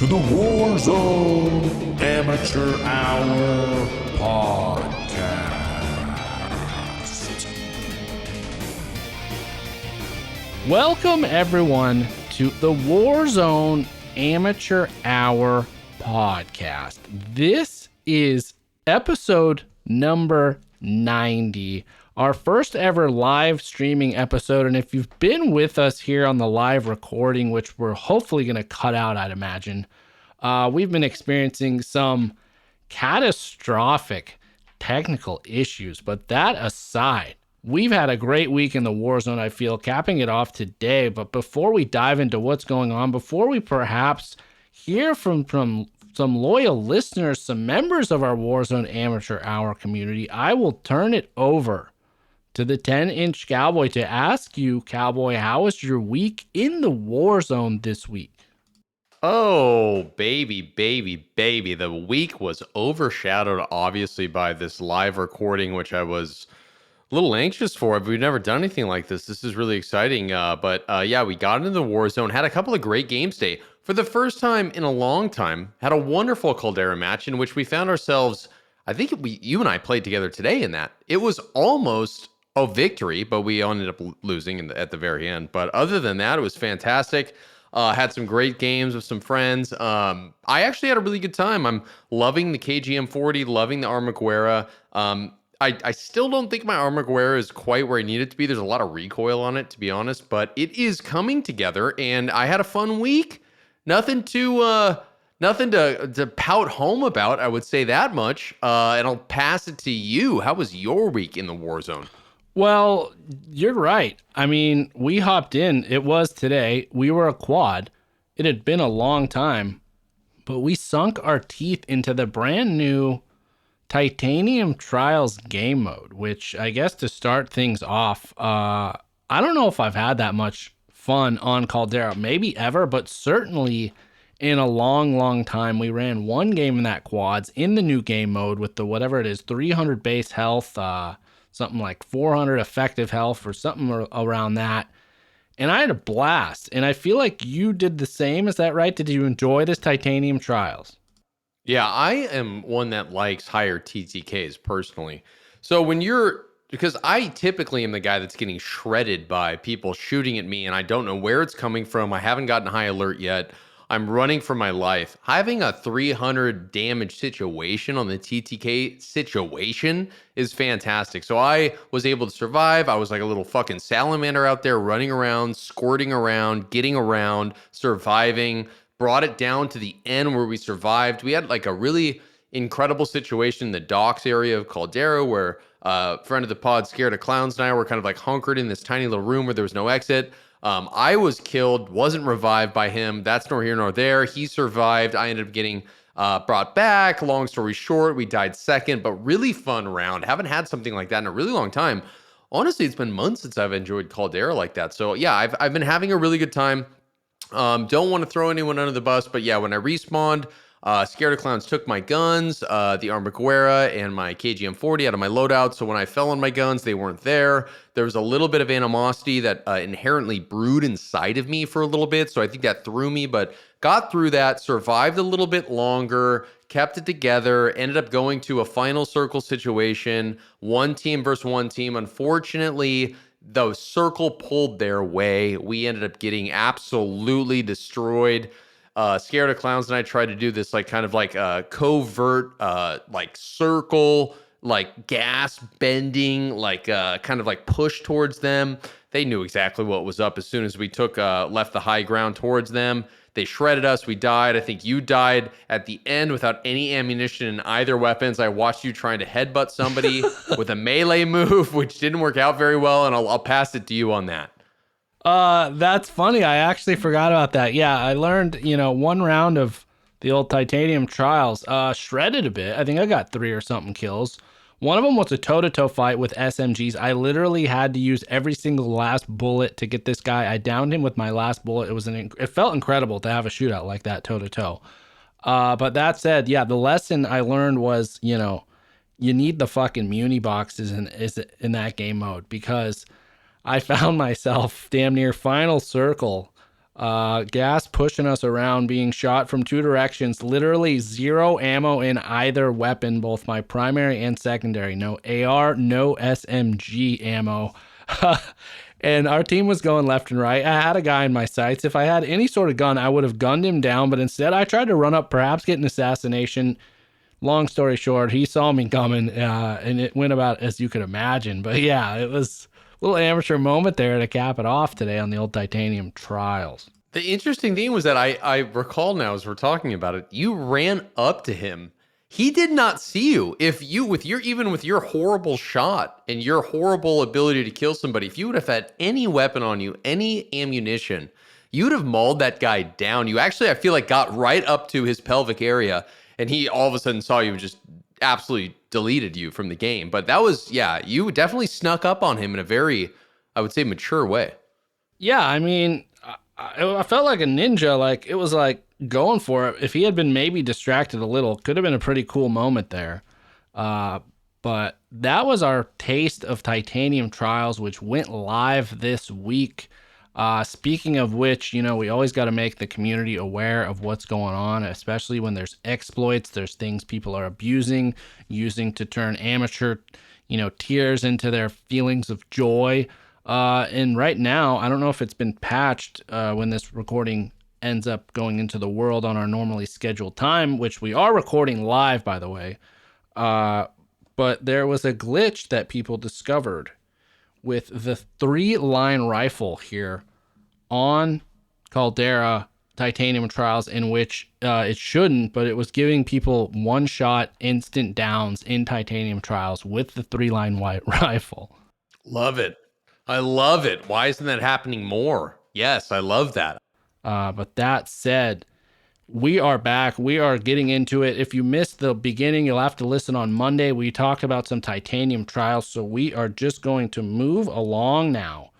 to the Warzone Amateur Hour podcast. Welcome, everyone, to the Warzone Amateur Hour podcast. This is episode number 90, our first ever live streaming episode. And if you've been with us here on the live recording, which we're hopefully going to cut out, I'd imagine, we've been experiencing some catastrophic technical issues. But that aside, we've had a great week in the Warzone, I feel, capping it off today. But before we dive into what's going on, before we perhaps hear from some loyal listeners, some members of our Warzone Amateur Hour community, I will turn it over to the 10-Inch Cowboy to ask you, Cowboy, how was your week in the Warzone this week? Oh, baby. The week was overshadowed, obviously, by this live recording, which I was a little anxious for. We've never done anything like this. This is really exciting. But we got into the Warzone, had a couple of great games today. For the first time in a long time, had a wonderful Caldera match in which we found ourselves, I think you and I played together today in that. It was almost a victory, but we ended up losing at the very end. But other than that, it was fantastic. Had some great games with some friends. I actually had a really good time. I'm loving the KGM40, loving the Armaguerra. I still don't think my Armaguerra is quite where I need it to be. There's a lot of recoil on it, to be honest, but it is coming together, and I had a fun week. Nothing to pout home about, I would say that much. And I'll pass it to you. How was your week in the Warzone? Well, you're right. I mean, we hopped in. It was today. We were a quad. It had been a long time, but we sunk our teeth into the brand new Titanium Trials game mode, which I guess to start things off, I don't know if I've had that much fun on Caldera, maybe ever, but certainly in a long time. We ran one game in that quads in the new game mode with the whatever it is, 300 base health, something like 400 effective health or something around that. And I had a blast, and I feel like you did the same. Is that right? Did you enjoy this Titanium Trials? Yeah, I am one that likes higher TTKs personally. So because I typically am the guy that's getting shredded by people shooting at me, and I don't know where it's coming from. I haven't gotten high alert yet. I'm running for my life. Having a 300 damage situation on the TTK situation is fantastic. So I was able to survive. I was like a little fucking salamander out there running around, squirting around, getting around, surviving. Brought it down to the end where we survived. We had like a really incredible situation in the docks area of Caldera where friend of the pod, Scared of Clowns, and I were kind of like hunkered in this tiny little room where there was no exit. I was killed, wasn't revived by him. That's nor here nor there. He survived. I ended up getting brought back. Long story short, we died second, but really fun round. Haven't had something like that in a really long time. Honestly, it's been months since I've enjoyed Caldera like that. So yeah, I've been having a really good time. Don't want to throw anyone under the bus, but yeah, when I respawned, Scared of Clowns took my guns, the Armaguerra and my KGM40 out of my loadout. So when I fell on my guns, they weren't there. There was a little bit of animosity that inherently brewed inside of me for a little bit. So I think that threw me, but got through that, survived a little bit longer, kept it together, ended up going to a final circle situation, one team versus one team. Unfortunately, the circle pulled their way. We ended up getting absolutely destroyed. Scared of Clowns and I tried to do this like kind of like covert like circle, like gas bending, like kind of like push towards them. They knew exactly what was up as soon as we left the high ground towards them. They shredded us. We died. I think you died at the end without any ammunition in either weapons. I watched you trying to headbutt somebody with a melee move, which didn't work out very well, and I'll pass it to you on that. That's funny. I actually forgot about that. Yeah, I learned, one round of the old Titanium Trials, shredded a bit. I think I got 3 or something kills. One of them was a toe-to-toe fight with SMGs. I literally had to use every single last bullet to get this guy. I downed him with my last bullet. It felt incredible to have a shootout like that, toe-to-toe. But that said, yeah, the lesson I learned was, you need the fucking muni boxes in that game mode, because I found myself damn near final circle Gas pushing us around, being shot from two directions, literally zero ammo in either weapon, both my primary and secondary. No AR, no SMG ammo. And our team was going left and right. I had a guy in my sights. If I had any sort of gun, I would have gunned him down, but instead I tried to run up, perhaps get an assassination. Long story short, he saw me coming, and it went about as you could imagine. But yeah, it was a little amateur moment there to cap it off today on the old Titanium Trials. The interesting thing was that I recall now as we're talking about it, you ran up to him. He did not see you. If you, with your horrible shot and your horrible ability to kill somebody, if you would have had any weapon on you, any ammunition, you would have mauled that guy down. You actually, I feel like, got right up to his pelvic area, and he all of a sudden saw you and just absolutely deleted you from the game. But that was, yeah, you definitely snuck up on him in a very, I would say, mature way. Yeah, I mean, I felt like a ninja. Like, it was like going for it. If he had been maybe distracted a little, could have been a pretty cool moment there. But that was our taste of Titanium Trials, which went live this week. Speaking of which, you know, we always got to make the community aware of what's going on, especially when there's exploits, there's things people are abusing, using to turn amateur, you know, tears into their feelings of joy. And right now, I don't know if it's been patched when this recording ends up going into the world on our normally scheduled time, which we are recording live, by the way. But there was a glitch that people discovered with the 3-line rifle here on Caldera Titanium Trials, in which it shouldn't, but it was giving people one-shot instant downs in Titanium Trials with the 3-line rifle. Love it. I love it. Why isn't that happening more? Yes, I love that. But that said, we are back. We are getting into it. If you missed the beginning, you'll have to listen on Monday. We talked about some Titanium Trials, so we are just going to move along now.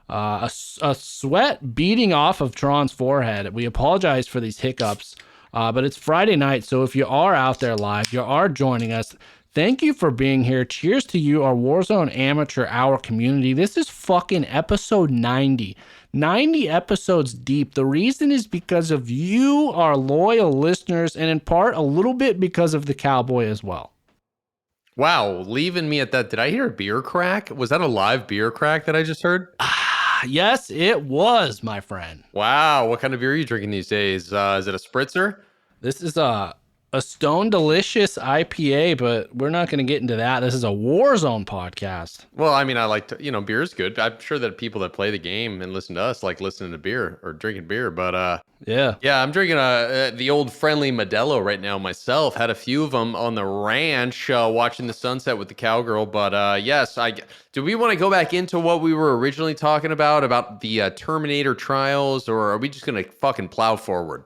A sweat beating off of Tron's forehead. We apologize for these hiccups, but it's Friday night, so if you are out there live, you are joining us, thank you for being here. Cheers to you, our Warzone Amateur Hour community. This is fucking episode 90. 90 episodes deep. The reason is because of you, our loyal listeners, and in part a little bit because of the cowboy as well. Wow, leaving me at that. Did I hear a beer crack? Was that a live beer crack that I just heard? Yes, it was, my friend. Wow, what kind of beer are you drinking these days? Is it a spritzer? This is a Stone Delicious IPA, but we're not going to get into that. This is a Warzone podcast. Well, I mean, I like to, beer is good. I'm sure that people that play the game and listen to us like listening to beer or drinking beer, but yeah, I'm drinking the old friendly Modelo right now myself. Had a few of them on the ranch watching the sunset with the cowgirl, but yes, do we want to go back into what we were originally talking about the Terminator Trials, or are we just going to fucking plow forward?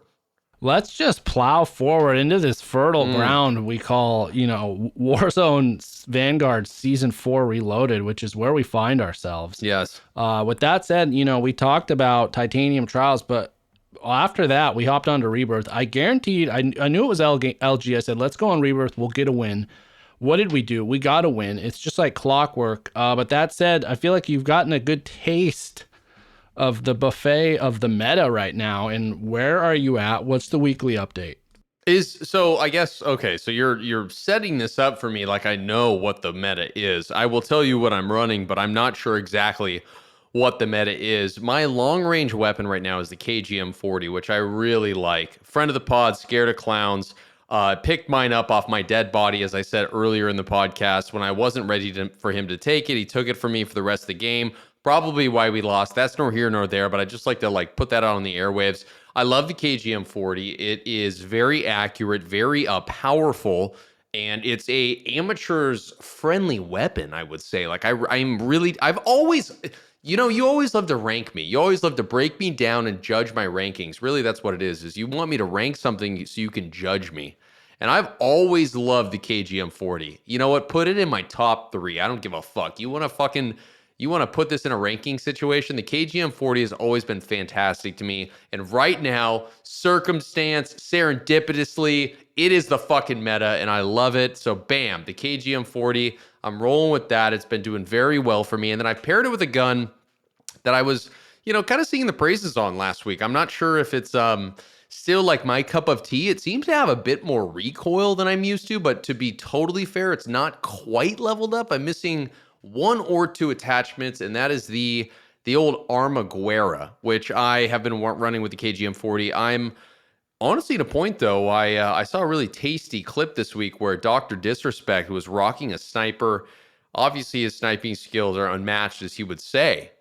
Let's just plow forward into this fertile ground we call, Warzone Vanguard Season 4 Reloaded, which is where we find ourselves. Yes. With that said, we talked about Titanium Trials, but after that, we hopped onto Rebirth. I guaranteed, I knew it was LG. I said, let's go on Rebirth. We'll get a win. What did we do? We got a win. It's just like clockwork. But that said, I feel like you've gotten a good taste of the buffet of the meta right now, and where are you at? What's the weekly update? I guess, okay, so you're setting this up for me like I know what the meta is. I will tell you what I'm running, but I'm not sure exactly what the meta is. My long range weapon right now is the KGM40, which I really like. Friend of the pod, scared of clowns. Picked mine up off my dead body, as I said earlier in the podcast. When I wasn't ready for him to take it, he took it from me for the rest of the game. Probably why we lost. That's nor here nor there, but I just like to put that out on the airwaves. I love the KGM40. It is very accurate, very powerful, and it's a amateur's friendly weapon, I would say. I've always, you always love to rank me. You always love to break me down and judge my rankings. Really, that's what it is you want me to rank something so you can judge me. And I've always loved the KGM40. You know what? Put it in my top 3. I don't give a fuck. You want to put this in a ranking situation? The KGM40 has always been fantastic to me. And right now, circumstance, serendipitously, it is the fucking meta, and I love it. So bam, the KGM40, I'm rolling with that. It's been doing very well for me. And then I paired it with a gun that I was, kind of singing the praises on last week. I'm not sure if it's still like my cup of tea. It seems to have a bit more recoil than I'm used to, but to be totally fair, it's not quite leveled up. I'm missing one or two attachments, and that is the old Armaguera, which I have been running with the KGM40. I'm honestly at a point, though, I saw a really tasty clip this week where Dr. Disrespect, who was rocking a sniper, obviously his sniping skills are unmatched, as he would say,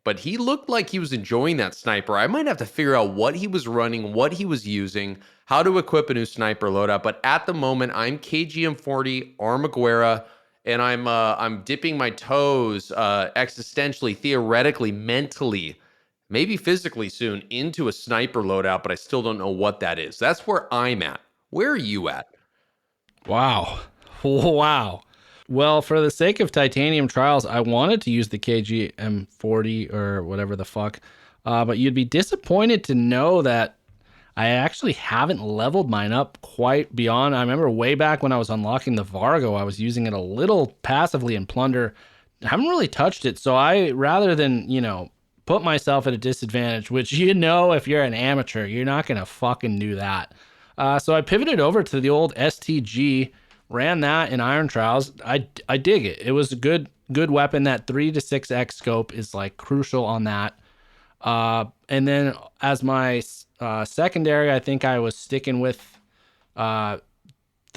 but he looked like he was enjoying that sniper. I might have to figure out what he was running, what he was using, how to equip a new sniper loadout. But at the moment, I'm KGM40 Armaguera, and I'm dipping my toes existentially, theoretically, mentally, maybe physically soon into a sniper loadout, but I still don't know what that is. That's where I'm at. Where are you at? Wow. Wow. Well, for the sake of titanium trials, I wanted to use the KGM40 or whatever the fuck, but you'd be disappointed to know that I actually haven't leveled mine up quite beyond. I remember way back when I was unlocking the Vargo, I was using it a little passively in Plunder. I haven't really touched it, so rather than, put myself at a disadvantage, which if you're an amateur, you're not going to fucking do that. So I pivoted over to the old STG, ran that in Iron Trials. I dig it. It was a good weapon. That 3 to 6x scope is like crucial on that. And then as my secondary, I think I was sticking with the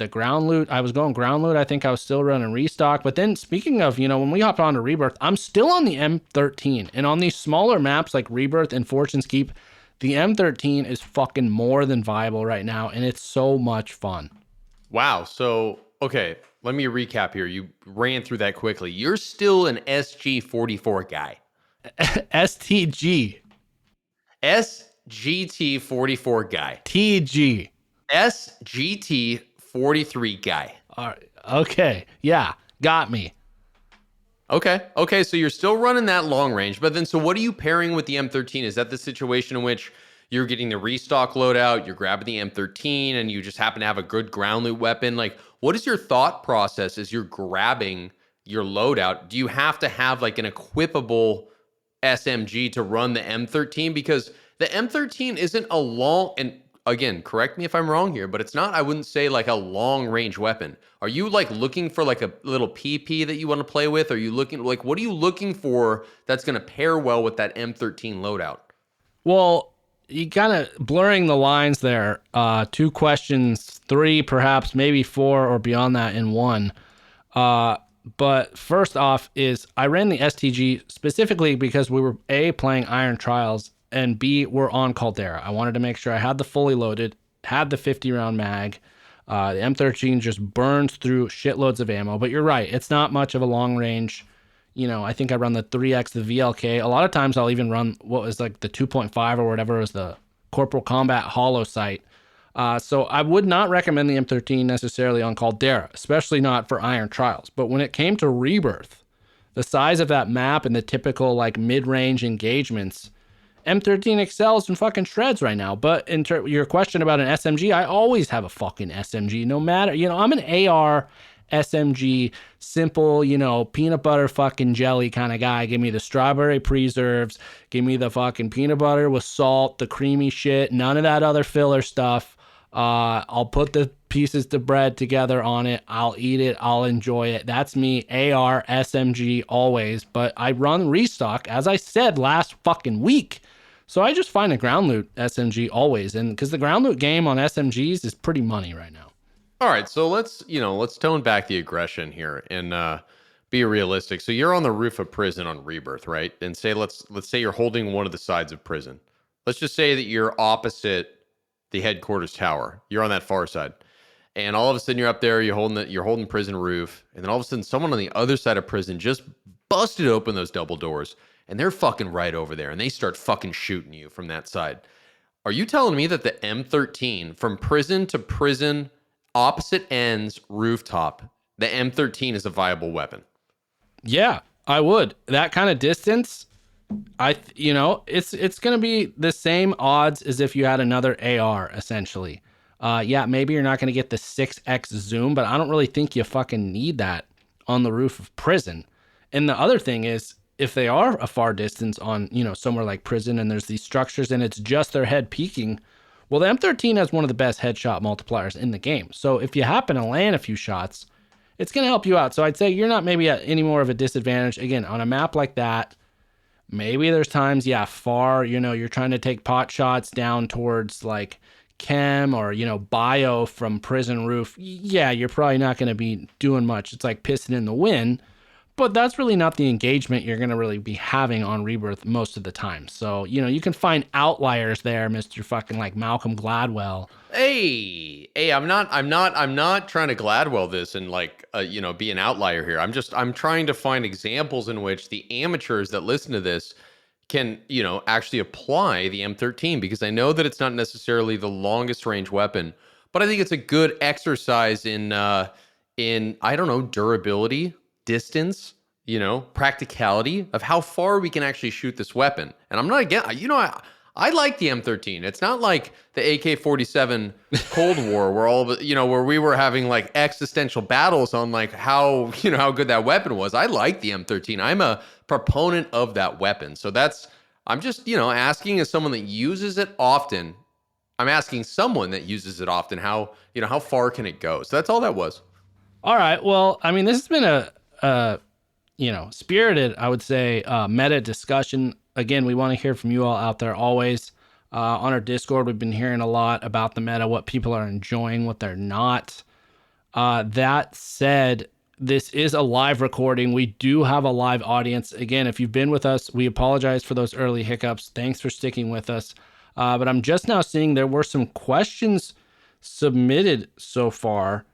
ground loot. I was going ground loot. I think I was still running restock. But then speaking of, when we hopped on to Rebirth, I'm still on the M13. And on these smaller maps like Rebirth and Fortune's Keep, the M13 is fucking more than viable right now. And it's so much fun. Wow. So, okay, let me recap here. You ran through that quickly. You're still an SG44 guy. STG. SGT44 guy. TG. SGT43 guy. All right. Okay. Yeah. Got me. Okay. So you're still running that long range, but then so what are you pairing with the M13? Is that the situation in which you're getting the restock loadout, you're grabbing the M13, and you just happen to have a good ground loot weapon? Like, what is your thought process as you're grabbing your loadout? Do you have to have like an equipable SMG to run the M13? Because the M13 isn't a long, and again, correct me if I'm wrong here, but it's not, I wouldn't say like a long range weapon. Are you like looking for like a little PP that you want to play with? Are you looking like, what are you looking for that's going to pair well with that M13 loadout? Well, you kind of blurring the lines there. 2 questions, 3, perhaps maybe 4 or beyond that in one. But first off is I ran the STG specifically because we were A, playing Iron Trials, and B, we're on Caldera. I wanted to make sure I had the fully loaded, had the 50 round mag. The M13 just burns through shitloads of ammo, but you're right. It's not much of a long range. I think I run the 3X, the VLK. A lot of times I'll even run what was like the 2.5 or whatever was the Corporal Combat Hollow Sight. So I would not recommend the M13 necessarily on Caldera, especially not for Iron Trials. But when it came to Rebirth, the size of that map and the typical like mid-range engagements, M13 excels and fucking shreds right now. But your question about an SMG, I always have a fucking SMG, no matter, I'm an AR SMG, simple, peanut butter fucking jelly kind of guy. Give me the strawberry preserves, give me the fucking peanut butter with salt, the creamy shit, none of that other filler stuff. I'll put the pieces of bread together on it. I'll eat it. I'll enjoy it. That's me, AR, SMG, always. But I run restock, as I said last fucking week. So I just find a ground loot SMG always. And because the ground loot game on SMGs is pretty money right now. All right, so let's tone back the aggression here and be realistic. So you're on the roof of prison on Rebirth, right? And say let's say you're holding one of the sides of prison. Let's just say that you're opposite the headquarters tower. You're on that far side, and all of a sudden you're up there. You're holding prison roof, and then all of a sudden someone on the other side of prison just busted open those double doors, and they're fucking right over there, and they start fucking shooting you from that side. Are you telling me that the M13 from prison to prison, opposite ends, rooftop, the M13 is a viable weapon? Yeah, I would. That kind of distance, it's going to be the same odds as if you had another AR, essentially. Yeah, maybe you're not going to get the 6x zoom, but I don't really think you fucking need that on the roof of prison. And the other thing is, if they are a far distance on, somewhere like prison and there's these structures and it's just their head peeking, well, the M13 has one of the best headshot multipliers in the game. So if you happen to land a few shots, it's going to help you out. So I'd say you're not maybe at any more of a disadvantage. Again, on a map like that, maybe there's times, far, you're trying to take pot shots down towards like chem or, bio from prison roof. Yeah, you're probably not going to be doing much. It's like pissing in the wind. But that's really not the engagement you're going to really be having on Rebirth most of the time. So, you can find outliers there, Mr. fucking like Malcolm Gladwell. Hey, I'm not trying to Gladwell this and like, be an outlier here. I'm trying to find examples in which the amateurs that listen to this can, actually apply the M13, because I know that it's not necessarily the longest range weapon, but I think it's a good exercise in I don't know, durability, distance, practicality of how far we can actually shoot this weapon. And I'm not again, I like the M13. It's not like the AK-47 Cold War where all of it, where we were having like existential battles on like how good that weapon was. I like the M13. I'm a proponent of that weapon. So I'm just, asking as someone that uses it often. I'm asking someone that uses it often, how far can it go? So that's all that was. All right. Well, I mean, this has been a spirited, I would say, meta discussion. Again, we want to hear from you all out there always. On our Discord, we've been hearing a lot about the meta, what people are enjoying, what they're not. That said, this is a live recording. We do have a live audience. Again, if you've been with us, we apologize for those early hiccups. Thanks for sticking with us. But I'm just now seeing there were some questions submitted so far.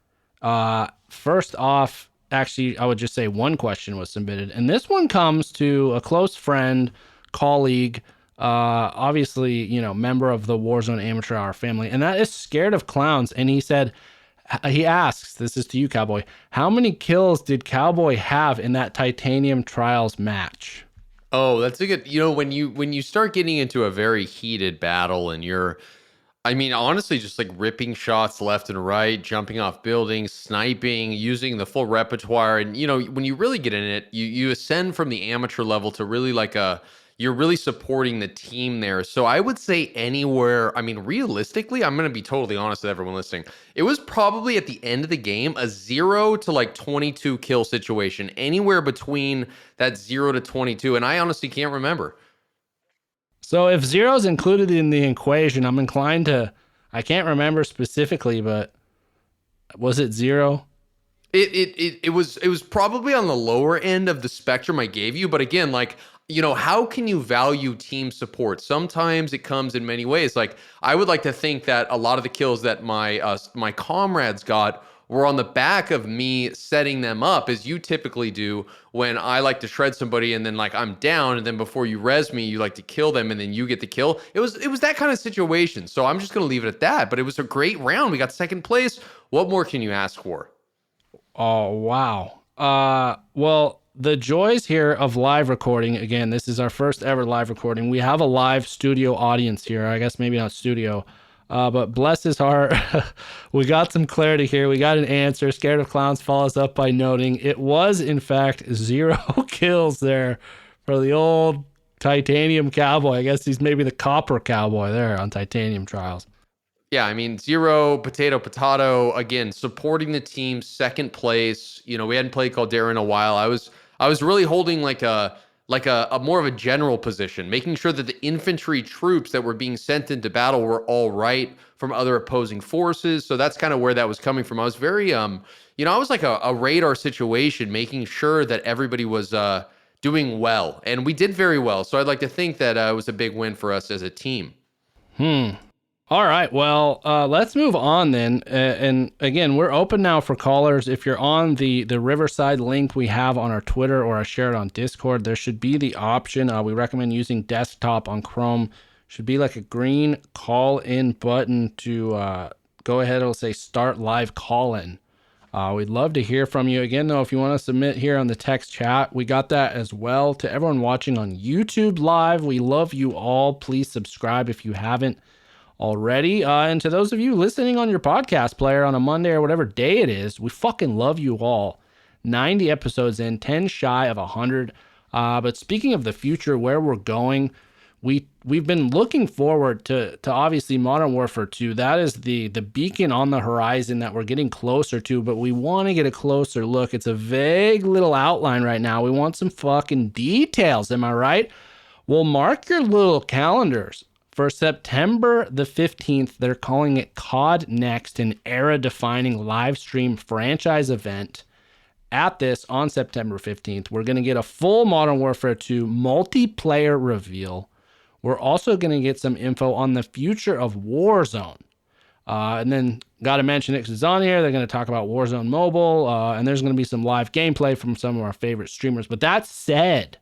First off, actually, I would just say one question was submitted. And this one comes to a close friend, colleague, obviously, member of the Warzone Amateur Hour family. And that is Scared of Clowns. And he asks, this is to you, Cowboy, how many kills did Cowboy have in that Titanium Trials match? Oh, that's a good, when you start getting into a very heated battle and honestly, just like ripping shots left and right, jumping off buildings, sniping, using the full repertoire. And, when you really get in it, you ascend from the amateur level to really you're really supporting the team there. So I would say anywhere, realistically, I'm going to be totally honest with everyone listening. It was probably at the end of the game, a 0 to like 22 kill situation, anywhere between that 0 to 22. And I honestly can't remember. So if 0 is included in the equation, I'm inclined to, I can't remember specifically, but was it 0? It was probably on the lower end of the spectrum I gave you. But again, how can you value team support? Sometimes it comes in many ways. Like, I would like to think that a lot of the kills that my comrades got were on the back of me setting them up, as you typically do when I like to shred somebody and then I'm down, and then before you res me, you like to kill them and then you get the kill. It was that kind of situation. So I'm just going to leave it at that. But it was a great round. We got second place. What more can you ask for? Oh, wow. Well, the joys here of live recording, again, this is our first ever live recording. We have a live studio audience here. I guess maybe not studio, but bless his heart. We got some clarity here. We got an answer. Scared of Clowns follows up by noting it was, in fact, 0 kills there for the old Titanium Cowboy. I guess he's maybe the Copper Cowboy there on Titanium Trials. Yeah, 0, potato, again, supporting the team, second place. We hadn't played Caldera in a while. I was really holding like a more of a general position, making sure that the infantry troops that were being sent into battle were all right from other opposing forces. So that's kind of where that was coming from. I was very, I was like a radar situation, making sure that everybody was doing well. And we did very well. So I'd like to think that it was a big win for us as a team. All right, well, let's move on then. And again, we're open now for callers. If you're on the Riverside link we have on our Twitter, or I share it on Discord, there should be the option. We recommend using desktop on Chrome. Should be like a green call-in button to go ahead. It'll say start live call-in. We'd love to hear from you. Again, though, if you want to submit here on the text chat, we got that as well. To everyone watching on YouTube Live, we love you all. Please subscribe if you haven't already. And to those of you listening on your podcast player on a Monday or whatever day it is, we fucking love you all. 90 episodes in, 10 shy of 100. But speaking of the future, where we're going, we've been looking forward to obviously Modern Warfare 2. That is the beacon on the horizon that we're getting closer to, but we want to get a closer look. It's a vague little outline right now. We want some fucking details. Am I right? Well, mark your little calendars. For September the 15th, they're calling it COD Next, an era-defining live stream franchise event. At this, on September 15th, we're going to get a full Modern Warfare 2 multiplayer reveal. We're also going to get some info on the future of Warzone. And then, got to mention it because it's on here. They're going to talk about Warzone Mobile, and there's going to be some live gameplay from some of our favorite streamers. But that said,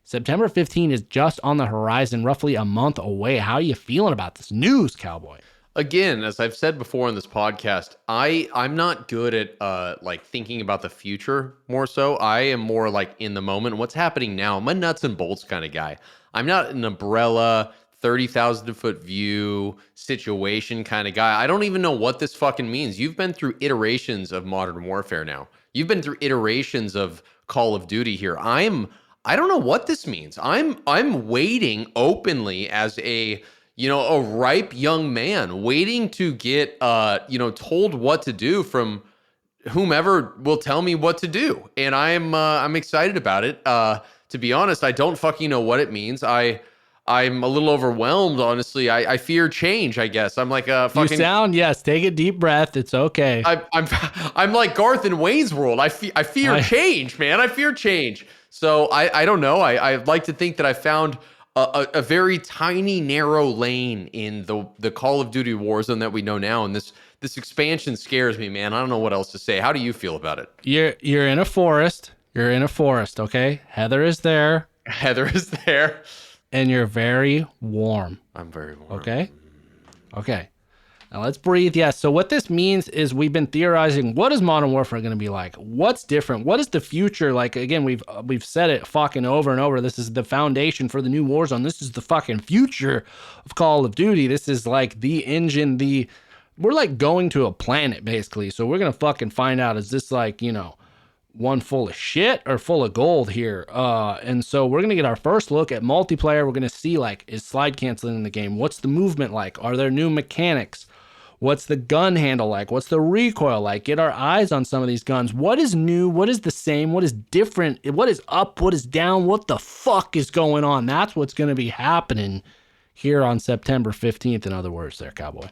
September 15 is just on the horizon, roughly a month away. How are you feeling about this news, Cowboy? Again, as I've said before on this podcast, I'm not good at like thinking about the future more so. I am more like in the moment. What's happening now? I'm a nuts and bolts kind of guy. I'm not an umbrella, 30,000 foot view situation kind of guy. I don't even know what this fucking means. You've been through iterations of Modern Warfare now. You've been through iterations of Call of Duty here. I don't know what this means. I'm waiting openly as a ripe young man waiting to get, told what to do from whomever will tell me what to do. And I'm excited about it. To be honest, I don't fucking know what it means. I'm a little overwhelmed, honestly. I fear change, I guess. I'm like a fucking... Yes, take a deep breath. It's okay. I'm like Garth in Wayne's World. I fear change, man. I fear change. So I don't know. I'd like to think that I found a very tiny, narrow lane in the Call of Duty Warzone that we know now, and this expansion scares me, man. I don't know what else to say. How do you feel about it? You're in a forest. You're in a forest, okay? Heather is there. And you're very warm. I'm very warm. Okay? Okay. Now let's breathe. Yes. So what this means is we've been theorizing, what is Modern Warfare going to be like? What's different? What is the future like? Again, we've said it fucking over and over. This is the foundation for the new Warzone. This is the fucking future of Call of Duty. This is like the engine, we're like going to a planet basically. So we're going to fucking find out, is this like, one full of shit or full of gold here? And so we're going to get our first look at multiplayer. We're going to see like, is slide canceling in the game? What's the movement like? Are there new mechanics? What's the gun handle like? What's the recoil like? Get our eyes on some of these guns. What is new? What is the same? What is different? What is up? What is down? What the fuck is going on? That's what's going to be happening here on September 15th, in other words there, Cowboy.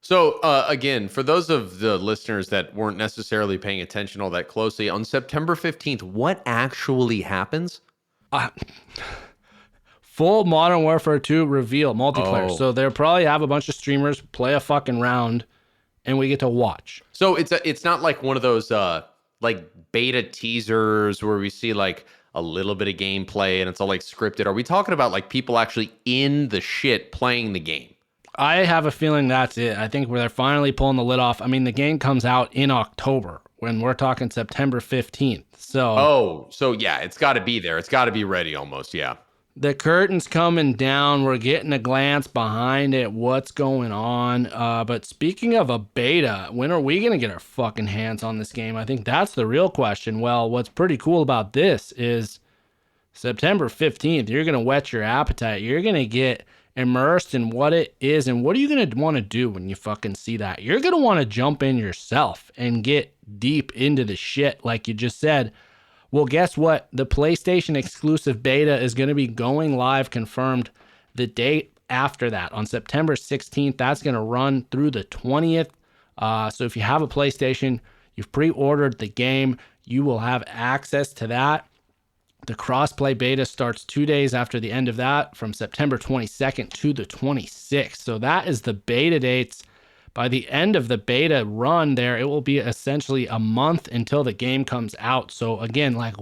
So, again, for those of the listeners that weren't necessarily paying attention all that closely, on September 15th, what actually happens? Full Modern Warfare 2 reveal, multiplayer. Oh. So they'll probably have a bunch of streamers play a fucking round, and we get to watch. So it's not like one of those like beta teasers where we see like a little bit of gameplay and it's all like scripted. Are we talking about like people actually in the shit playing the game? I have a feeling that's it. I think they're finally pulling the lid off. I mean, the game comes out in October when we're talking September 15th. So yeah, it's got to be there. It's got to be ready almost. Yeah. The curtain's coming down. We're getting a glance behind it. What's going on? But speaking of a beta, when are we going to get our fucking hands on this game? I think that's the real question. Well, what's pretty cool about this is September 15th, you're going to whet your appetite. You're going to get immersed in what it is, and what are you going to want to do when you fucking see that? You're going to want to jump in yourself and get deep into the shit like you just said. Well, guess what? The PlayStation exclusive beta is going to be going live, confirmed the date after that on September 16th. That's going to run through the 20th. So if you have a PlayStation, you've pre-ordered the game, you will have access to that. The crossplay beta starts 2 days after the end of that, from September 22nd to the 26th. So that is the beta dates. By the end of the beta run there, it will be essentially a month until the game comes out. So again, like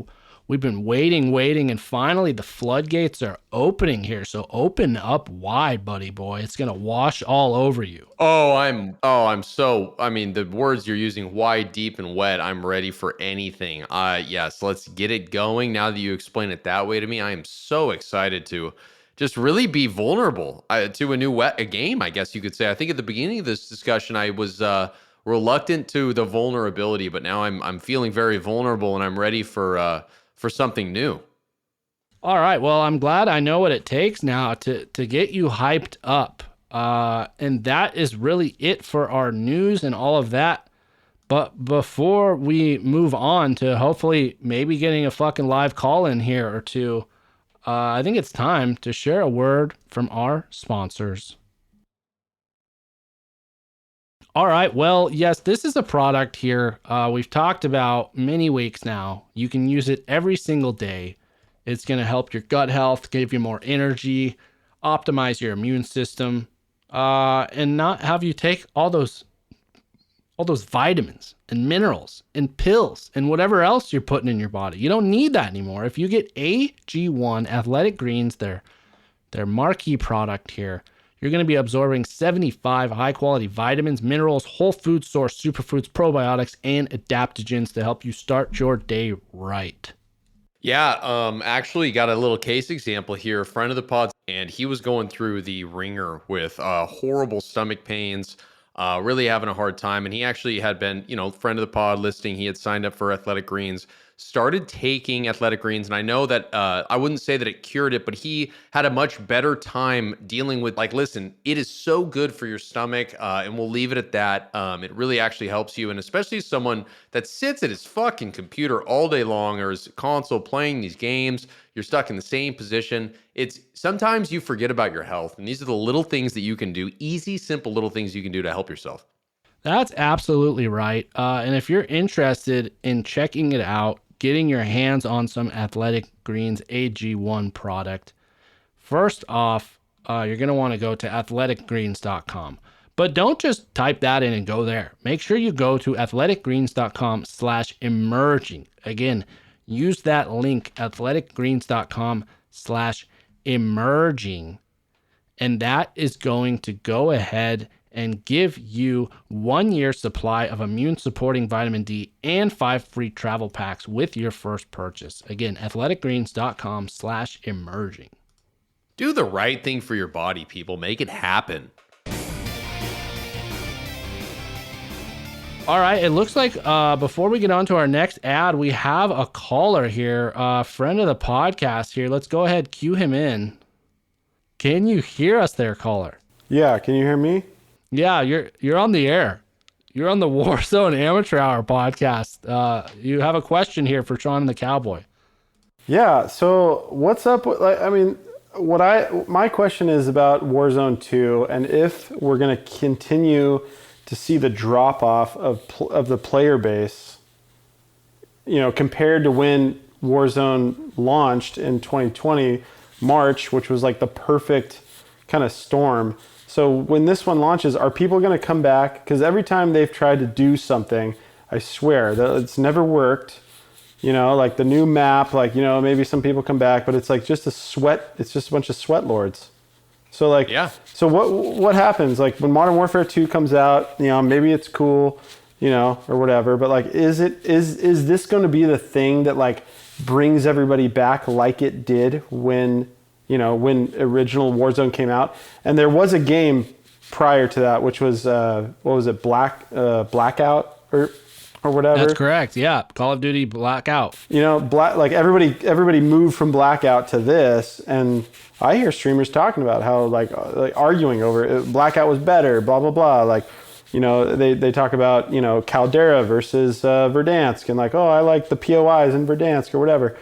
we've been waiting, and finally the floodgates are opening here. So open up wide, buddy boy. It's going to wash all over you. I mean, the words you're using, wide, deep, and wet, I'm ready for anything. Yes, let's get it going. Now that you explain it that way to me, I am so excited to just really be vulnerable to a game, I guess you could say. I think at the beginning of this discussion, I was reluctant to the vulnerability, but now I'm feeling very vulnerable and I'm ready for something new. All right. Well, I'm glad I know what it takes now to get you hyped up. And that is really it for our news and all of that. But before we move on to hopefully maybe getting a fucking live call in here or two, I think it's time to share a word from our sponsors. All right. Well, yes, this is a product here we've talked about many weeks now. You can use it every single day. It's going to help your gut health, give you more energy, optimize your immune system, and not have you take all those vitamins and minerals and pills and whatever else you're putting in your body. You don't need that anymore. If you get AG1 Athletic Greens, their marquee product here, you're going to be absorbing 75 high-quality vitamins, minerals, whole food source superfoods, probiotics, and adaptogens to help you start your day right. Yeah, actually got a little case example here. A friend of the pod, and he was going through the ringer with horrible stomach pains, really having a hard time. And he actually had been, friend of the pod listing. He had signed up for Athletic Greens, started taking Athletic Greens. And I know that I wouldn't say that it cured it, but he had a much better time dealing with, like, listen, it is so good for your stomach. And we'll leave it at that. It really actually helps you. And especially someone that sits at his fucking computer all day long or his console playing these games, you're stuck in the same position. It's sometimes you forget about your health. And these are the little things that you can do, easy, simple little things you can do to help yourself. That's absolutely right. And if you're interested in checking it out, getting your hands on some Athletic Greens AG1 product, first off, you're going to want to go to athleticgreens.com. But don't just type that in and go there. Make sure you go to athleticgreens.com/emerging. Again, use that link, athleticgreens.com/emerging. And that is going to go ahead and give you 1 year supply of immune supporting vitamin D and 5 free travel packs with your first purchase. Again, athleticgreens.com/emerging. Do the right thing for your body, people. Make it happen. All right, it looks like before we get on to our next ad, we have a caller here, friend of the podcast here. Let's go ahead, cue him in. Can you hear us there, caller? Yeah, can you hear me? Yeah, you're on the air. You're on the Warzone Amateur Hour podcast. You have a question here for Tron and the Cowboy. Yeah, so what's up with, my question is about Warzone 2 and if we're going to continue to see the drop off of the player base, compared to when Warzone launched in 2020 March, which was like the perfect kind of storm. So when this one launches, are people going to come back? Because every time they've tried to do something, I swear that it's never worked. Like the new map, maybe some people come back, but it's like just it's just a bunch of sweat lords. So yeah. So what happens? Like when Modern Warfare 2 comes out, maybe it's cool, or whatever, but like, is this going to be the thing that like brings everybody back like it did when original Warzone came out? And there was a game prior to that, which was what was it, Blackout or whatever. That's correct. Yeah, Call of Duty Blackout. Everybody moved from Blackout to this, and I hear streamers talking about how like arguing over it. Blackout was better, blah blah blah. They talk about Caldera versus Verdansk, and like, oh, I like the POIs in Verdansk or whatever.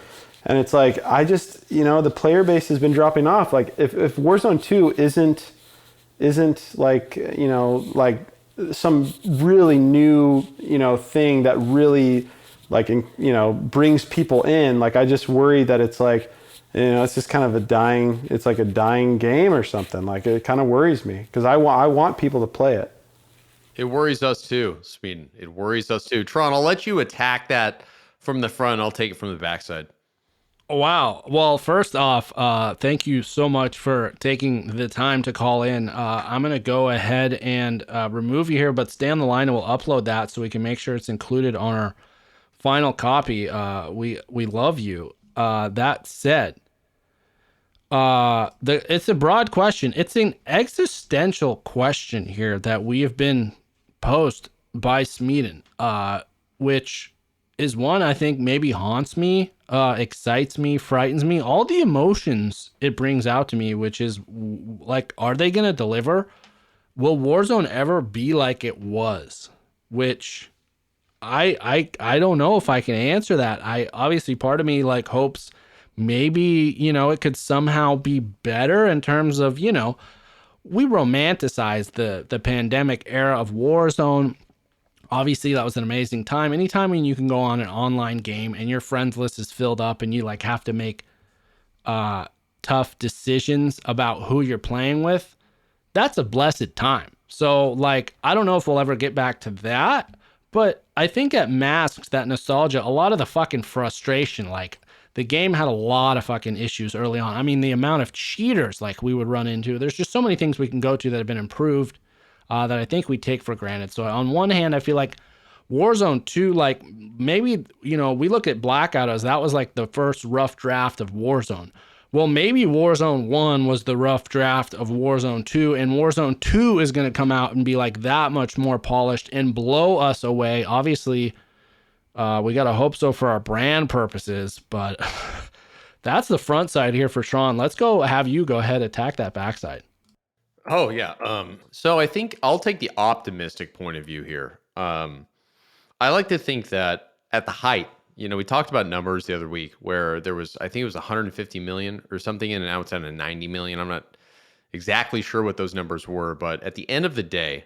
And it's like, I just, the player base has been dropping off. Like if Warzone 2 isn't like, like some really new, thing that really like, brings people in. Like, I just worry that it's like, it's just kind of a dying game or something. Like it kind of worries me because I want people to play it. It worries us too, Speed. It worries us too. Tron, I'll let you attack that from the front. I'll take it from the backside. Wow. Well, first off, thank you so much for taking the time to call in. I'm going to go ahead and remove you here, but stay on the line and we'll upload that so we can make sure it's included on our final copy. We love you. That said, it's a broad question. It's an existential question here that we have been posed by Smeeden, which is one I think maybe haunts me excites me, frightens me, all the emotions it brings out to me, which is like, are they going to deliver? Will Warzone ever be like it was? Which I don't know if I can answer that. I obviously, part of me like hopes maybe, it could somehow be better in terms of, we romanticize the pandemic era of Warzone. Obviously, that was an amazing time. Anytime when you can go on an online game and your friends list is filled up and you like have to make tough decisions about who you're playing with, that's a blessed time. So like, I don't know if we'll ever get back to that, but I think it masks that nostalgia, a lot of the fucking frustration. Like, the game had a lot of fucking issues early on. I mean, the amount of cheaters like we would run into, there's just so many things we can go to that have been improved that I think we take for granted. So on one hand, I feel like Warzone 2, like maybe, we look at Blackout as that was like the first rough draft of Warzone. Well, maybe Warzone 1 was the rough draft of Warzone 2, and Warzone 2 is going to come out and be like that much more polished and blow us away. Obviously, we got to hope so for our brand purposes, but that's the front side here for Tron. Let's go have you go ahead, attack that backside. Oh, yeah. So I think I'll take the optimistic point of view here. I like to think that at the height, we talked about numbers the other week where there was, I think it was 150 million or something, and now it's at 90 million. I'm not exactly sure what those numbers were, but at the end of the day,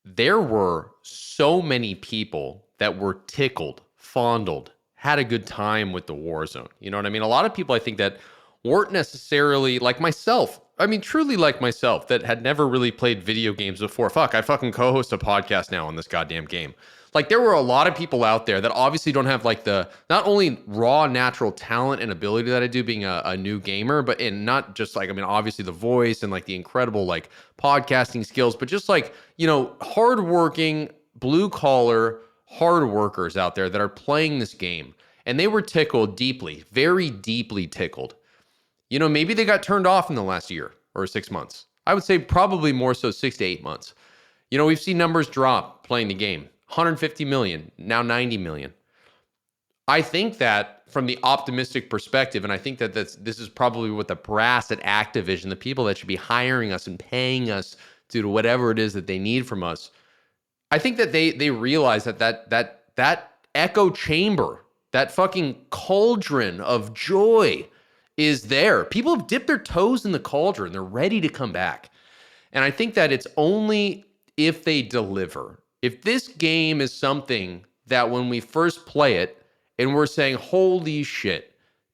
there were so many people that were tickled, fondled, had a good time with the Warzone. You know what I mean? A lot of people, I think, that weren't necessarily like myself. I mean, truly like myself, that had never really played video games before. Fuck, I fucking co-host a podcast now on this goddamn game. Like, there were a lot of people out there that obviously don't have like the, not only raw natural talent and ability that I do being a new gamer, but in not just like, I mean, obviously the voice and like the incredible like podcasting skills, but just like, hardworking, blue collar, hard workers out there that are playing this game. And they were tickled deeply, very deeply tickled. Maybe they got turned off in the last year or 6 months. I would say probably more so 6 to 8 months. We've seen numbers drop playing the game. 150 million, now 90 million. I think that from the optimistic perspective, and I think that this is probably what the brass at Activision, the people that should be hiring us and paying us to do whatever it is that they need from us, I think that they realize that echo chamber, that fucking cauldron of joy is there. People have dipped their toes in the cauldron. They're ready to come back. And I think that it's only if they deliver. If this game is something that when we first play it and we're saying, holy shit,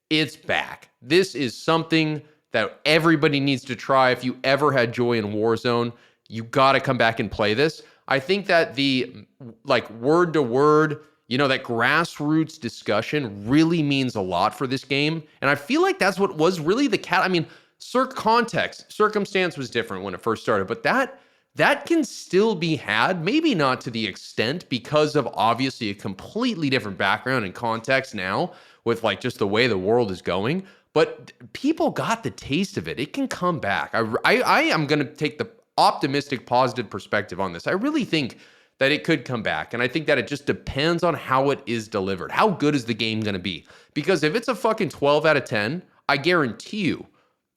it's back. This is something that everybody needs to try. If you ever had joy in Warzone, you got to come back and play this. I think that the like word to word, that grassroots discussion really means a lot for this game. And I feel like that's what was really I mean, circumstance was different when it first started, but that can still be had, maybe not to the extent because of obviously a completely different background and context now with like just the way the world is going. But people got the taste of it. It can come back. I am going to take the optimistic, positive perspective on this. I really think that it could come back. And I think that it just depends on how it is delivered. How good is the game going to be? Because if it's a fucking 12 out of 10, I guarantee you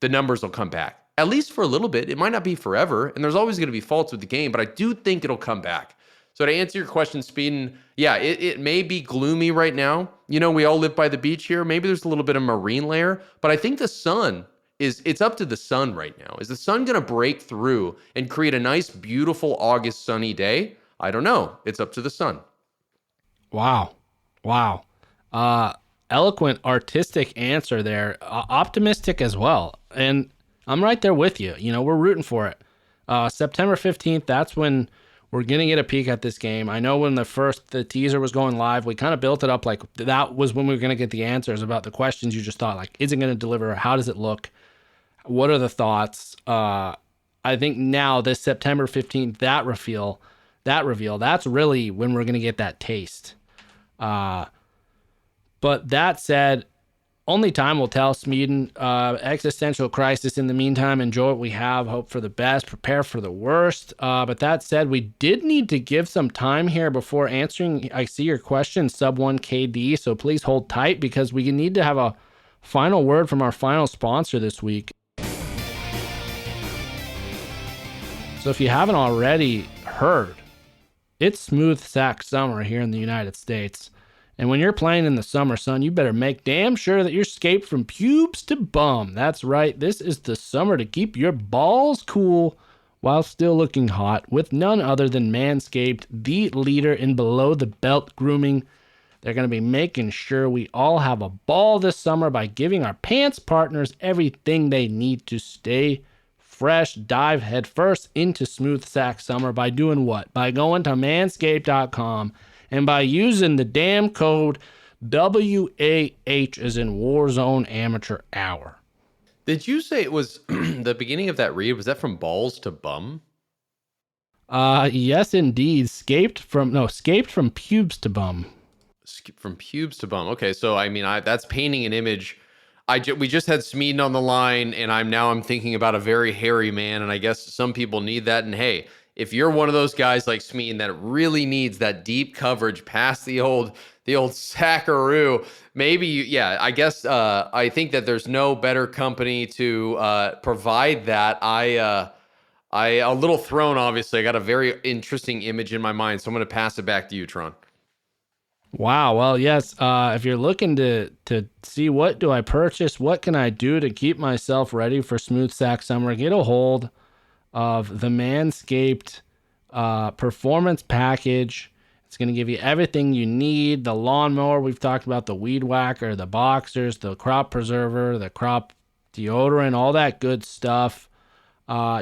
the numbers will come back. At least for a little bit. It might not be forever. And there's always going to be faults with the game, but I do think it'll come back. So to answer your question, Speeden, yeah, it may be gloomy right now. We all live by the beach here. Maybe there's a little bit of marine layer, but I think the sun it's up to the sun right now. Is the sun going to break through and create a nice, beautiful August sunny day? I don't know. It's up to the sun. Wow. Eloquent, artistic answer there. Optimistic as well. And I'm right there with you. We're rooting for it. September 15th, that's when we're going to get a peek at this game. I know when the teaser was going live, we kind of built it up like that was when we were going to get the answers about the questions you just thought, like, is it going to deliver? How does it look? What are the thoughts? I think now this September 15th, that reveal, that's really when we're going to get that taste. But that said, only time will tell, Smeeden. Existential crisis in the meantime. Enjoy what we have. Hope for the best. Prepare for the worst. But that said, we did need to give some time here before answering. I see your question, sub 1KD. So please hold tight because we need to have a final word from our final sponsor this week. So if you haven't already heard, it's smooth sack summer here in the United States. And when you're playing in the summer, son, you better make damn sure that you're scaped from pubes to bum. That's right. This is the summer to keep your balls cool while still looking hot with none other than Manscaped, the leader in below the belt grooming. They're going to be making sure we all have a ball this summer by giving our pants partners everything they need to stay fresh. Dive headfirst into smooth sack summer by doing what? By going to manscaped.com and by using the damn code WAH as in Warzone Amateur Hour. Did you say it was the beginning of that read? Was that from balls to bum? Yes, indeed. Scaped from pubes to bum. From pubes to bum. Okay, so I mean, that's painting an image. We just had Smeeden on the line, and I'm thinking about a very hairy man, and I guess some people need that. And hey, if you're one of those guys like Smeeden that really needs that deep coverage past the old sackaroo, maybe I guess I think that there's no better company to provide that. I a little thrown, obviously. I got a very interesting image in my mind, so I'm going to pass it back to you, Tron. Wow. Well, yes. If you're looking to see what do I purchase, what can I do to keep myself ready for smooth sack summer, get a hold of the Manscaped performance package. It's going to give you everything you need. The lawnmower, we've talked about the weed whacker, the boxers, the crop preserver, the crop deodorant, all that good stuff.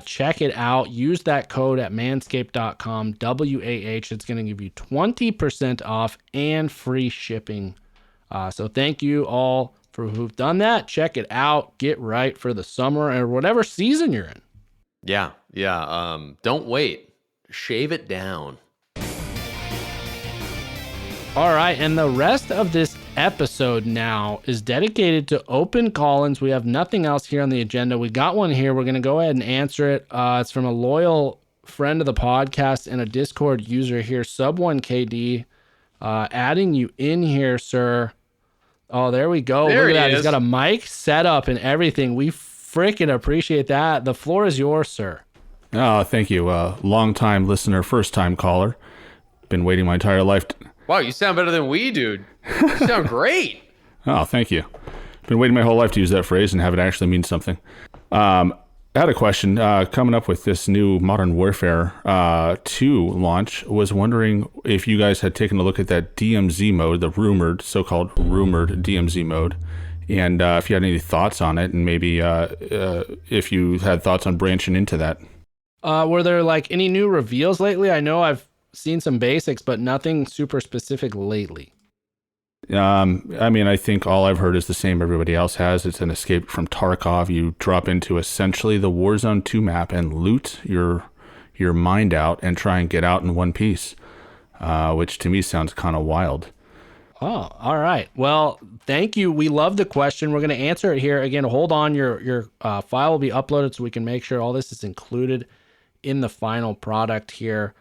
Check it out. Use that code at manscaped.com, WAH. It's going to give you 20% off and free shipping. So thank you all for who've done that. Check it out. Get right for the summer or whatever season you're in. Yeah. Don't wait. Shave it down. All right, and the rest of this episode now is dedicated to open call-ins. We have nothing else here on the agenda. We got one here. We're going to go ahead and answer it. It's from a loyal friend of the podcast and a Discord user here, sub1KD. Adding you in here, sir. Oh, there we go. There Look at that. is. He's got a mic set up and everything. We freaking appreciate that. The floor is yours, sir. Oh, thank you. Long-time listener, first-time caller. Been waiting my entire life. Wow, you sound better than we, dude. You sound great. Oh, thank you. Been waiting my whole life to use that phrase and have it actually mean something. I had a question. Coming up with this new Modern Warfare 2 launch, was wondering if you guys had taken a look at that DMZ mode, the so-called rumored DMZ mode, and if you had any thoughts on it, and maybe if you had thoughts on branching into that. Were there like any new reveals lately? I know I've seen some basics, but nothing super specific lately. I mean, I think all I've heard is the same everybody else has. It's an escape from Tarkov. You drop into essentially the Warzone 2 map and loot your mind out and try and get out in one piece, which to me sounds kind of wild. Oh, all right. Well, thank you. We love the question. We're going to answer it here. Again, hold on. Your file will be uploaded so we can make sure all this is included in the final product here.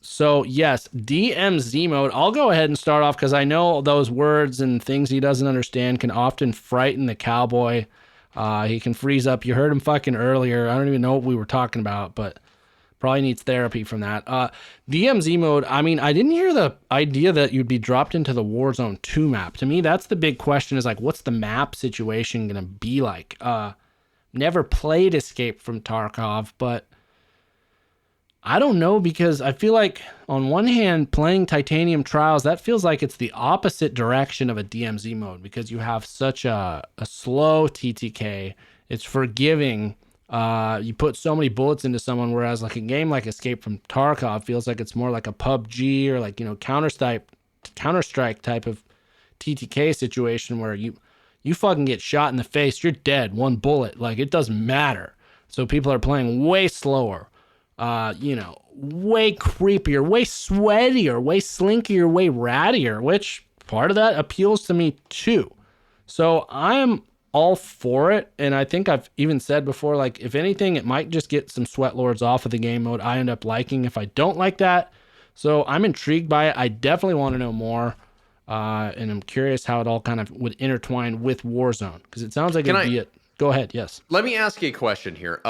So yes, DMZ mode. I'll go ahead and start off because I know those words and things he doesn't understand can often frighten the cowboy. He can freeze up. You heard him fucking earlier. I don't even know what we were talking about, but probably needs therapy from that. DMZ mode. I mean, I didn't hear the idea that you'd be dropped into the Warzone 2 map. To me, that's the big question is like, what's the map situation going to be like? Never played Escape from Tarkov, but I don't know, because I feel like on one hand, playing Titanium Trials, that feels like it's the opposite direction of a DMZ mode because you have such a slow TTK. It's forgiving. You put so many bullets into someone, whereas like a game like Escape from Tarkov feels like it's more like a PUBG or like, you know, Counter-Strike type of TTK situation where you fucking get shot in the face, you're dead, one bullet. Like, it doesn't matter. So people are playing way slower. Way creepier, way sweatier, way slinkier, way rattier, which part of that appeals to me too. So I'm all for it. And I think I've even said before, like, if anything, it might just get some sweat lords off of the game mode I end up liking if I don't like that. So I'm intrigued by it. I definitely want to know more. And I'm curious how it all kind of would intertwine with Warzone, because it sounds like it'd be it. Go ahead. Yes. Let me ask you a question here.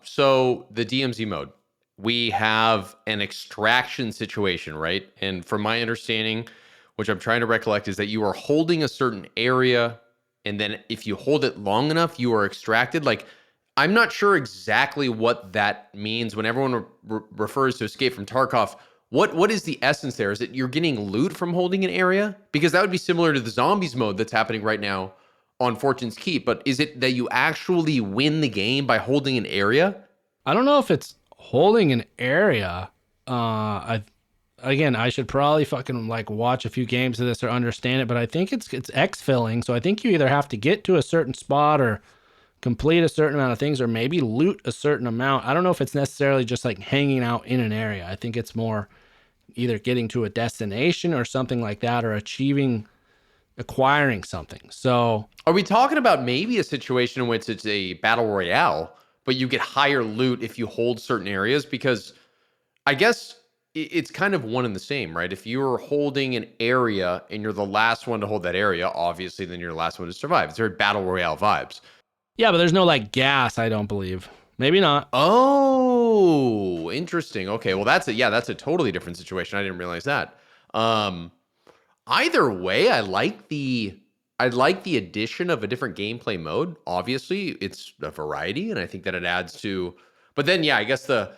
So the DMZ mode, we have an extraction situation, right? And from my understanding, which I'm trying to recollect, is that you are holding a certain area, and then if you hold it long enough, you are extracted. Like, I'm not sure exactly what that means when everyone refers to escape from Tarkov. What is the essence there? Is it you're getting loot from holding an area? Because that would be similar to the zombies mode that's happening right now on Fortune's Keep. But is it that you actually win the game by holding an area? I don't know if it's holding an area. Again, I should probably fucking like watch a few games of this or understand it, but I think it's exfilling. So I think you either have to get to a certain spot or complete a certain amount of things, or maybe loot a certain amount. I don't know if it's necessarily just like hanging out in an area. I think it's more either getting to a destination or something like that, or acquiring something. So are we talking about maybe a situation in which it's a battle royale, but you get higher loot if you hold certain areas? Because I guess it's kind of one and the same, right? If you're holding an area and you're the last one to hold that area, obviously then you're the last one to survive. It's very battle royale vibes. yeah, but there's no like gas, I don't believe. Maybe not. Oh, interesting. Okay, well that's a totally different situation. I didn't realize that. Either way, I like the addition of a different gameplay mode. Obviously, it's a variety, and I think that it adds to. But then, yeah, I guess the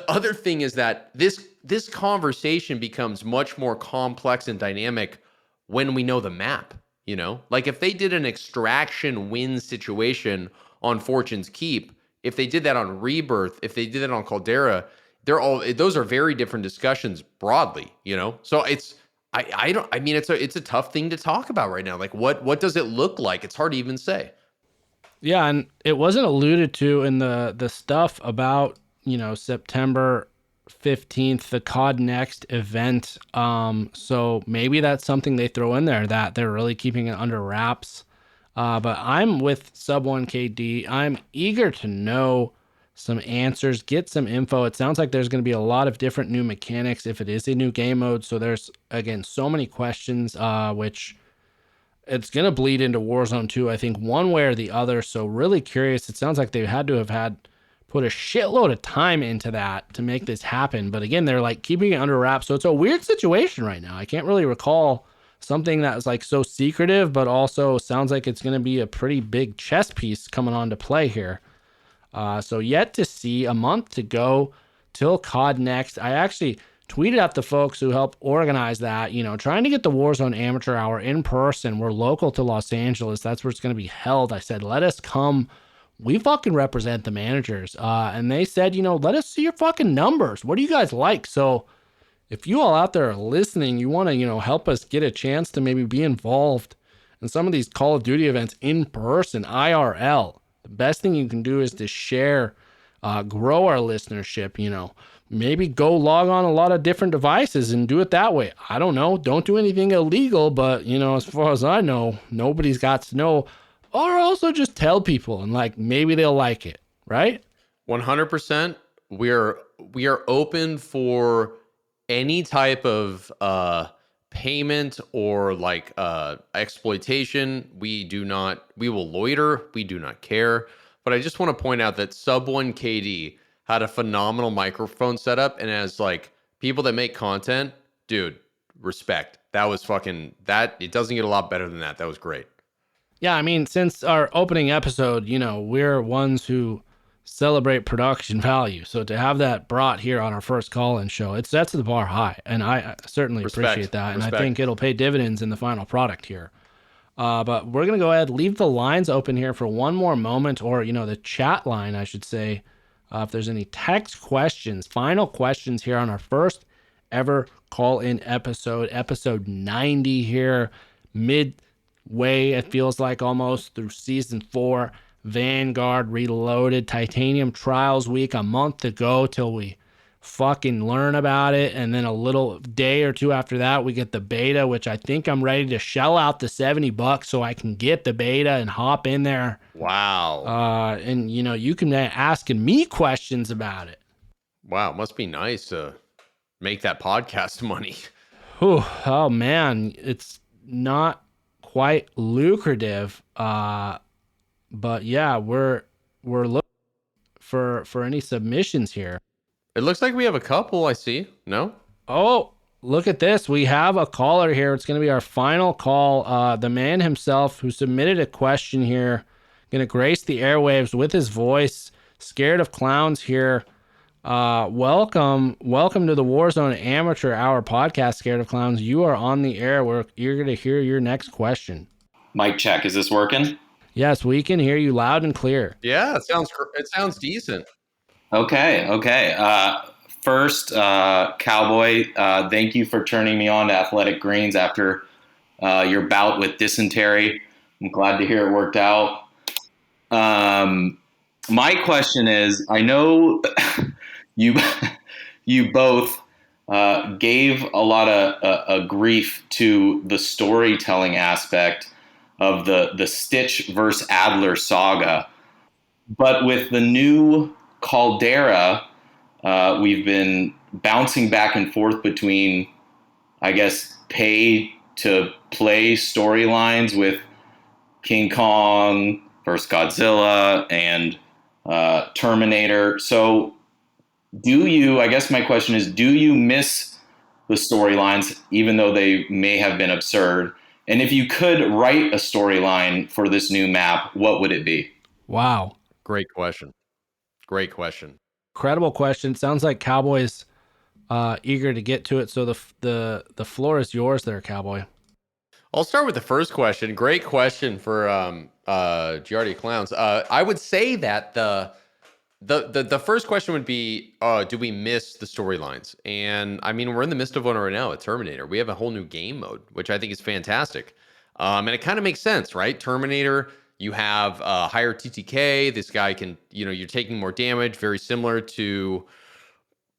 other thing is that this conversation becomes much more complex and dynamic when we know the map. You know, like if they did an extraction win situation on Fortune's Keep, if they did that on Rebirth, if they did that on Caldera, those are very different discussions broadly. You know, so it's. I mean, it's a tough thing to talk about right now. Like, what does it look like? It's hard to even say. Yeah, and it wasn't alluded to in the stuff about, September 15th, the COD Next event. So maybe that's something they throw in there, that they're really keeping it under wraps. But I'm with Sub 1KD. I'm eager to know some answers, get some info. It sounds like there's going to be a lot of different new mechanics if it is a new game mode. So there's, again, so many questions, which it's going to bleed into Warzone 2, I think, one way or the other. So really curious. It sounds like they had to have put a shitload of time into that to make this happen. But again, they're like keeping it under wraps. So it's a weird situation right now. I can't really recall something that was like so secretive, but also sounds like it's going to be a pretty big chess piece coming on to play here. So yet to see, a month to go till COD Next. I actually tweeted at the folks who helped organize that, trying to get the Warzone Amateur Hour in person. We're local to Los Angeles. That's where it's going to be held. I said, let us come. We fucking represent the managers. And they said, let us see your fucking numbers. What do you guys like? So if you all out there are listening, you want to, help us get a chance to maybe be involved in some of these Call of Duty events in person, IRL. The best thing you can do is to share, grow our listenership, maybe go log on a lot of different devices and do it that way. I don't know. Don't do anything illegal, but, as far as I know, nobody's got to know. Or also just tell people and maybe they'll like it, right? 100%. We are open for any type of payment or exploitation. We will loiter. We do not care. But I just want to point out that Sub 1KD had a phenomenal microphone setup, and as people that make content, dude, respect. That was it doesn't get a lot better than that. That was great. Yeah, I mean, since our opening episode, we're ones who celebrate production value. So to have that brought here on our first call-in show, it sets the bar high, and I certainly appreciate that. And I think it'll pay dividends in the final product here. But we're going to go ahead, leave the lines open here for one more moment, or, the chat line, I should say, if there's any text questions, final questions here on our first ever call-in episode 90 here, midway, it feels like almost through season 4. Vanguard Reloaded, Titanium Trials Week, a month to go till we fucking learn about it, and then a little day or two after that we get the beta, which I think I'm ready to shell out the $70 so I can get the beta and hop in there. Wow. And you can be asking me questions about it. Wow, must be nice to make that podcast money. Whew, oh man, it's not quite lucrative, but yeah, we're looking for any submissions here. It looks like we have a couple, I see. No? Oh, look at this. We have a caller here. It's going to be our final call. The man himself who submitted a question here, going to grace the airwaves with his voice. Scared of clowns here. Welcome to the Warzone Amateur Hour podcast, Scared of Clowns. You are on the air. We're eager to hear your next question. Mic check. Is this working? Yes, we can hear you loud and clear. Yeah, it sounds decent. Okay. First, Cowboy, thank you for turning me on to Athletic Greens after your bout with dysentery. I'm glad to hear it worked out. My question is, I know you both gave a lot of grief to the storytelling aspect of the Stitch versus Adler saga. But with the new Caldera, we've been bouncing back and forth between, I guess, pay to play storylines with King Kong versus Godzilla and Terminator. So I guess my question is, do you miss the storylines, even though they may have been absurd? And if you could write a storyline for this new map, what would it be? Wow. Great question. Incredible question. Sounds like Cowboy's eager to get to it. So the floor is yours there, Cowboy. I'll start with the first question. Great question for Giardia Clowns. I would say that the first question would be, do we miss the storylines? And I mean, we're in the midst of one right now at Terminator. We have a whole new game mode, which I think is fantastic. And it kind of makes sense, right? Terminator, you have higher TTK. This guy can, you're taking more damage, very similar to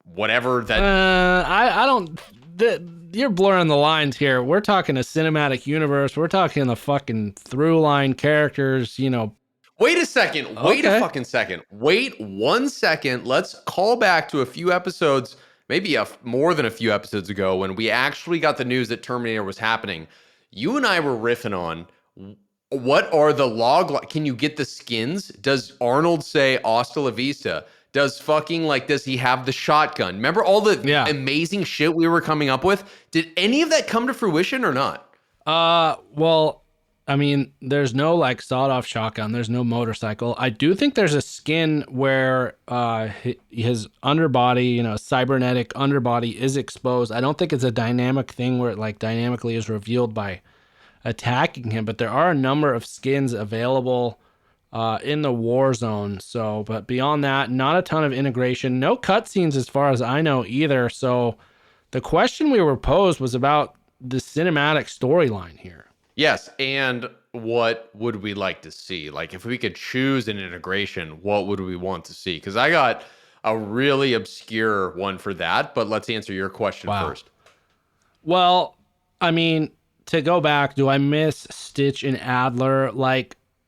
whatever that. I don't. You're blurring the lines here. We're talking a cinematic universe. We're talking the fucking through line characters. Wait a second. Wait Okay. a fucking second. Wait 1 second. Let's call back to a few episodes, maybe more than a few episodes ago, when we actually got the news that Terminator was happening. You and I were riffing on what are the can you get the skins? Does Arnold say hasta la vista? Does he have the shotgun? Remember all the amazing shit we were coming up with? Did any of that come to fruition or not? Well, I mean, there's no sawed-off shotgun. There's no motorcycle. I do think there's a skin where his underbody, cybernetic underbody is exposed. I don't think it's a dynamic thing where it dynamically is revealed by attacking him, but there are a number of skins available in the Warzone. So, but beyond that, not a ton of integration. No cutscenes as far as I know either. So the question we were posed was about the cinematic storyline here. Yes, and what would we like to see? If we could choose an integration, what would we want to see? Because I got a really obscure one for that, but let's answer your question first. Well, I mean, to go back, do I miss Stitch and Adler?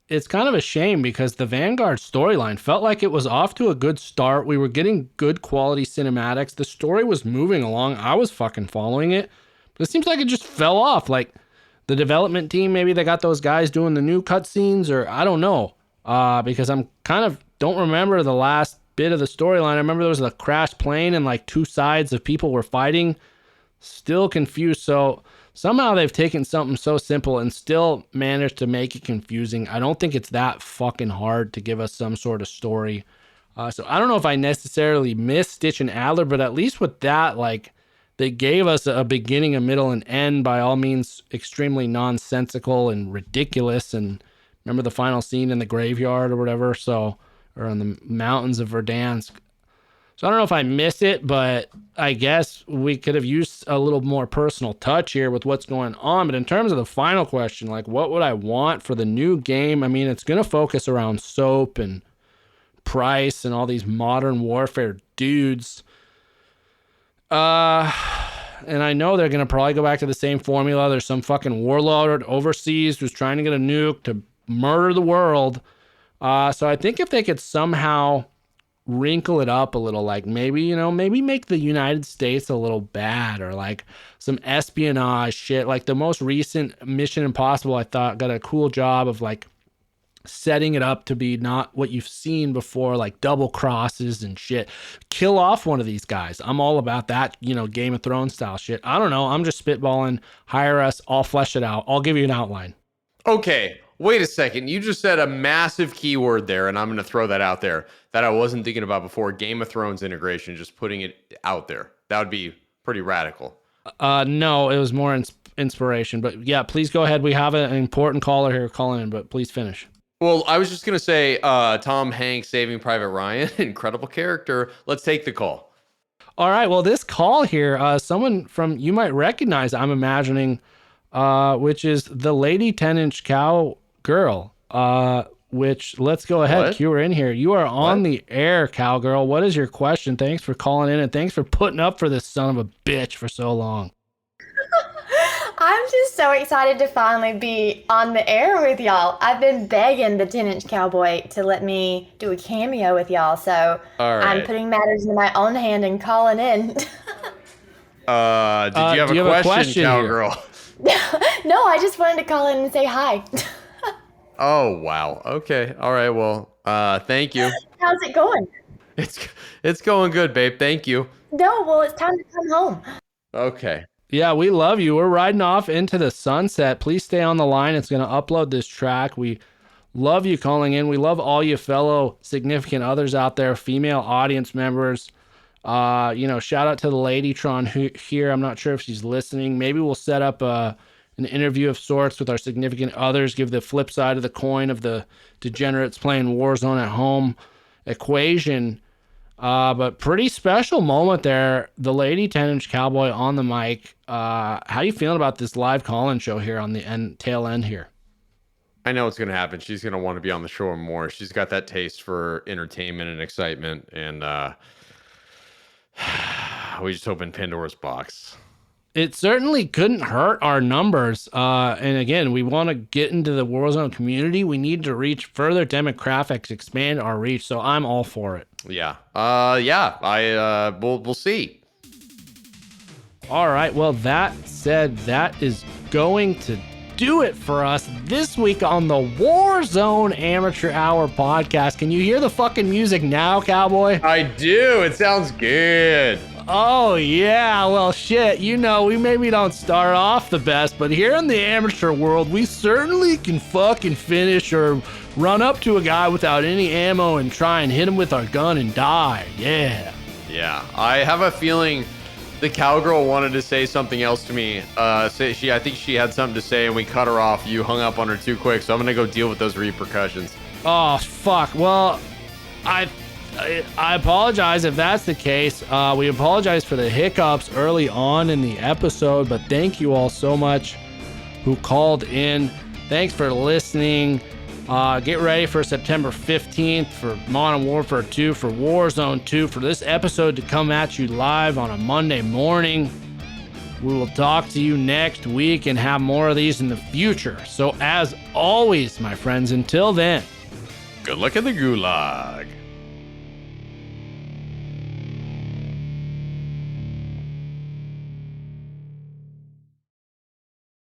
It's kind of a shame because the Vanguard storyline felt like it was off to a good start. We were getting good quality cinematics. The story was moving along. I was fucking following it. But it seems like it just fell off. The development team, maybe they got those guys doing the new cutscenes, or I don't know. Because I'm don't remember the last bit of the storyline. I remember there was a crashed plane and two sides of people were fighting. Still confused. So somehow they've taken something so simple and still managed to make it confusing. I don't think it's that fucking hard to give us some sort of story. So I don't know if I necessarily miss Stitch and Adler, but at least with that, they gave us a beginning, a middle, and end, by all means extremely nonsensical and ridiculous. And remember the final scene in the graveyard or whatever, or in the mountains of Verdansk. So I don't know if I miss it, but I guess we could have used a little more personal touch here with what's going on. But in terms of the final question, what would I want for the new game? I mean, it's going to focus around Soap and Price and all these modern warfare dudes. And I know they're going to probably go back to the same formula. There's some fucking warlord overseas who's trying to get a nuke to murder the world. So I think if they could somehow wrinkle it up a little, like maybe make the United States a little bad, or like some espionage shit. Like the most recent Mission Impossible, I thought got a cool job of like setting it up to be not what you've seen before, like double crosses and shit. Kill off one of these guys. I'm all about that, Game of Thrones style shit. I don't know. I'm just spitballing. Hire us. I'll flesh it out. I'll give you an outline. Okay, wait a second. You just said a massive keyword there, and I'm going to throw that out there that I wasn't thinking about before. Game of Thrones integration, just putting it out there. That would be pretty radical. No, it was more inspiration. But yeah, please go ahead. We have an important caller here calling in, but please finish. Well, I was just going to say Tom Hanks, Saving Private Ryan, incredible character. Let's take the call. All right. Well, this call here, someone from you might recognize, I'm imagining, which is the Lady 10-inch Cow Girl, which let's go ahead. What? Cue her in here. You are on the air, Cowgirl. What is your question? Thanks for calling in, and thanks for putting up for this son of a bitch for so long. I'm just so excited to finally be on the air with y'all. I've been begging the 10-inch Cowboy to let me do a cameo with y'all, so All right. I'm putting matters in my own hand and calling in. Did you have a question, Cowgirl? No, I just wanted to call in and say hi. Oh, wow. Okay. All right. Well, thank you. How's it going? It's going good, babe. Thank you. No, well, it's time to come home. Okay. Yeah, we love you. We're riding off into the sunset. Please stay on the line. It's going to upload this track. We love you calling in. We love all you fellow significant others out there, female audience members. Shout out to the lady Tron here. I'm not sure if she's listening. Maybe we'll set up an interview of sorts with our significant others, give the flip side of the coin of the degenerates playing Warzone at home equation. But pretty special moment there. The Lady 10-inch Cowboy on the mic. How you feeling about this live call-in show here on the tail end here? I know what's going to happen. She's going to want to be on the show more. She's got that taste for entertainment and excitement. And we just opened Pandora's box. It certainly couldn't hurt our numbers. And again, we want to get into the Warzone community. We need to reach further demographics, expand our reach. So I'm all for it. Yeah. We'll see. All right. Well, that said, that is going to do it for us this week on the Warzone Amateur Hour podcast. Can you hear the fucking music now, Cowboy? I do. It sounds good. Oh, yeah. Well, shit. We maybe don't start off the best, but here in the amateur world, we certainly can fucking finish or run up to a guy without any ammo and try and hit him with our gun and die. Yeah. Yeah. I have a feeling the cowgirl wanted to say something else to me. I think she had something to say and we cut her off. You hung up on her too quick, so I'm going to go deal with those repercussions. Oh, fuck. Well, I apologize if that's the case. We apologize for the hiccups early on in the episode, but thank you all so much who called in. Thanks for listening. Get ready for September 15th for Modern Warfare 2, for Warzone 2, for this episode to come at you live on a Monday morning. We will talk to you next week and have more of these in the future. So as always, my friends, until then, Good luck in the gulag.